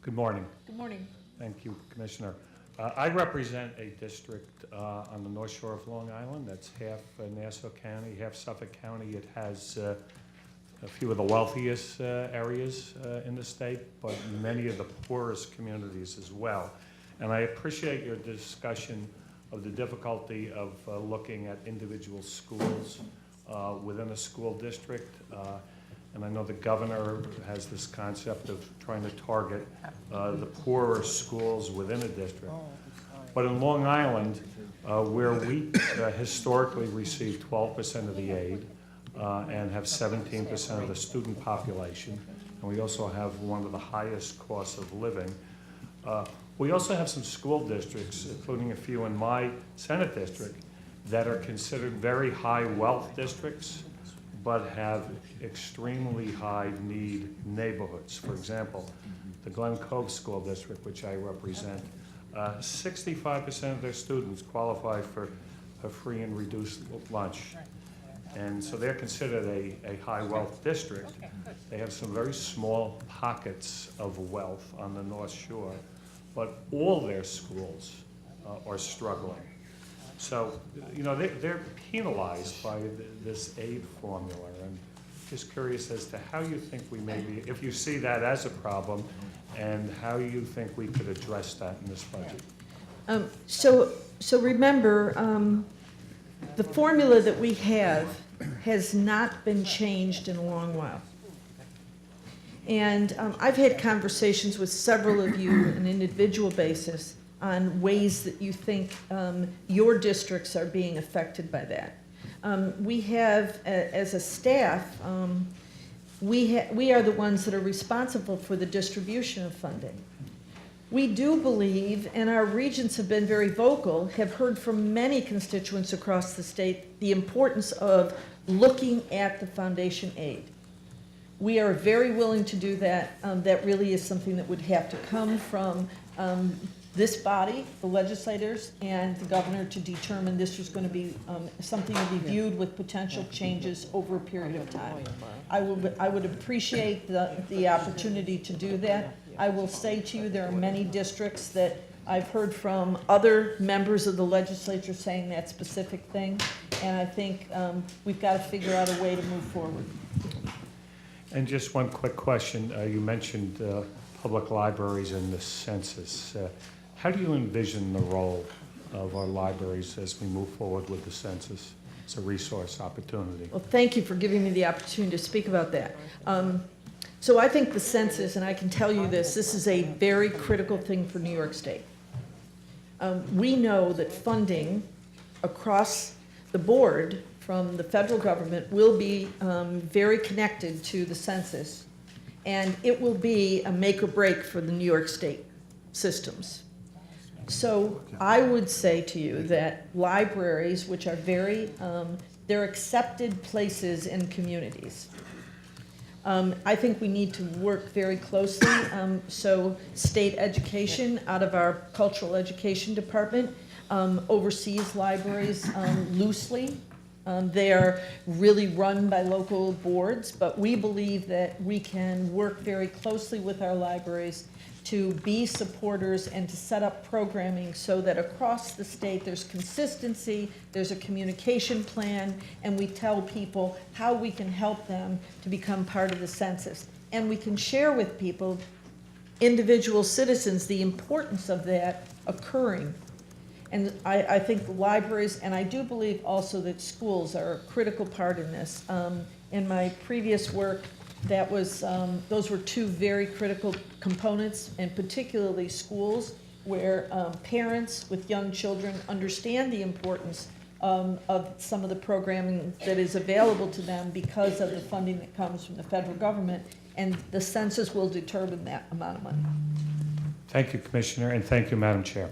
Good morning. Good morning. Thank you, Commissioner. I represent a district on the North Shore of Long Island that's half Nassau County, half Suffolk County. It has a few of the wealthiest areas in the state, but many of the poorest communities as well. And I appreciate your discussion of the difficulty of looking at individual schools within a school district. And I know the governor has this concept of trying to target the poorer schools within a district. But in Long Island, where we historically receive 12% of the aid and have 17% of the student population, and we also have one of the highest costs of living, we also have some school districts, including a few in my Senate district, that are considered very high wealth districts, but have extremely high need neighborhoods. For example, the Glen Cove School District, which I represent, 65% of their students qualify for a free and reduced lunch. And so they're considered a high wealth district. They have some very small pockets of wealth on the North Shore, but all their schools are struggling. So, you know, they're penalized by this aid formula, and just curious as to how you think we may be, if you see that as a problem, and how you think we could address that in this budget. So remember, the formula that we have has not been changed in a long while. And I've had conversations with several of you on an individual basis on ways that you think your districts are being affected by that. We have, as a staff, we are the ones that are responsible for the distribution of funding. We do believe, and our regents have been very vocal, have heard from many constituents across the state, the importance of looking at the foundation aid. We are very willing to do that. That really is something that would have to come from this body, the legislators, and the governor to determine this was going to be something to be viewed with potential changes over a period of time. I would appreciate the opportunity to do that. I will say to you, there are many districts that I've heard from other members of the legislature saying that specific thing, and I think we've got to figure out a way to move forward. And just one quick question. You mentioned public libraries in the census. How do you envision the role of our libraries as we move forward with the census? It's a resource opportunity. Well, thank you for giving me the opportunity to speak about that. So I think the census, and I can tell you this is a very critical thing for New York State. We know that funding across the board from the federal government will be very connected to the census, and it will be a make or break for the New York State systems. So I would say to you that libraries, which are very, they're accepted places in communities. I think we need to work very closely. So state education out of our cultural education department oversees libraries loosely. They are really run by local boards, but we believe that we can work very closely with our libraries to be supporters and to set up programming so that across the state there's consistency, there's a communication plan, and we tell people how we can help them to become part of the census. And we can share with people, individual citizens, the importance of that occurring. And I think the libraries, and I do believe also that schools are a critical part in this. In my previous work, that was, those were two very critical components, and particularly schools, where parents with young children understand the importance of some of the programming that is available to them because of the funding that comes from the federal government, and the census will determine that amount of money. Thank you, Commissioner, and thank you, Madam Chair.